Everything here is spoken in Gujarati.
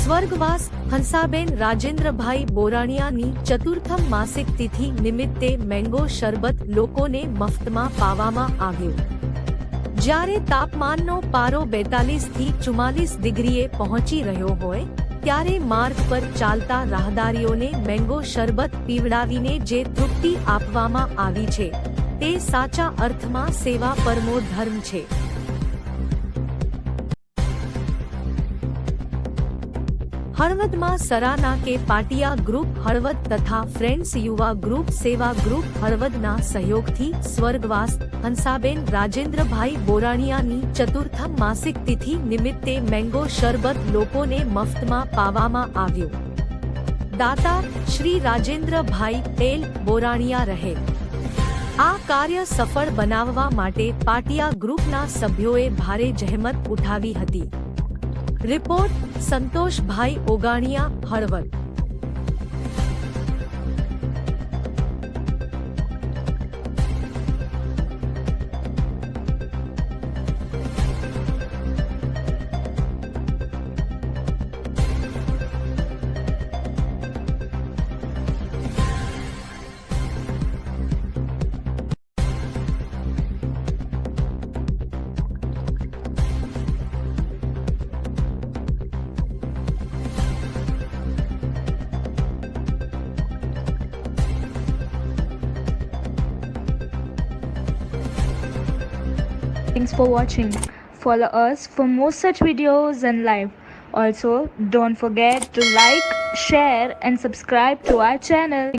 સ્વર્ગવાસ હંસાબેન રાજેન્દ્રભાઈ બોરાણિયાની ચતુર્થમ માસિક તિથિ નિમિત્તે મેંગો શરબત લોકોને મફતમાં પાવામાં આવ્યું। જ્યારે તાપમાનનો પારો 42 થી 44 ડિગ્રીએ પહોંચી રહ્યો હોય ત્યારે માર્ગ પર ચાલતા રાહદારીઓને મેંગો શરબત પીવડાવીને જે તૃપ્તિ આપવામાં આવી છે તે સાચા અર્થમાં સેવા પરમો ધર્મ છે। હળવદમાં સરાના કે પાટિયા ગ્રુપ હળવદ તથા ફ્રેન્ડ્સ યુવા ગ્રુપ સેવા ગ્રુપ હળવદના સહયોગથી સ્વર્ગવાસ હંસાબેન રાજેન્દ્રભાઈ બોરાણિયાની ચતુર્થમ માસિક તિથિ નિમિત્તે મેંગો શરબત લોકોને મફતમાં પાવામાં આવ્યું। દાતા શ્રી રાજેન્દ્રભાઈ એલ બોરાણિયા રહે। આ કાર્ય સફળ બનાવવા માટે પાટિયા ગ્રુપના સભ્યોએ ભારે જહેમત ઉઠાવી હતી। Report Santoshbhai Oganiya Halvad. Thanks for watching. Follow us for more such videos and live. Also, don't forget to like, share and subscribe to our channel.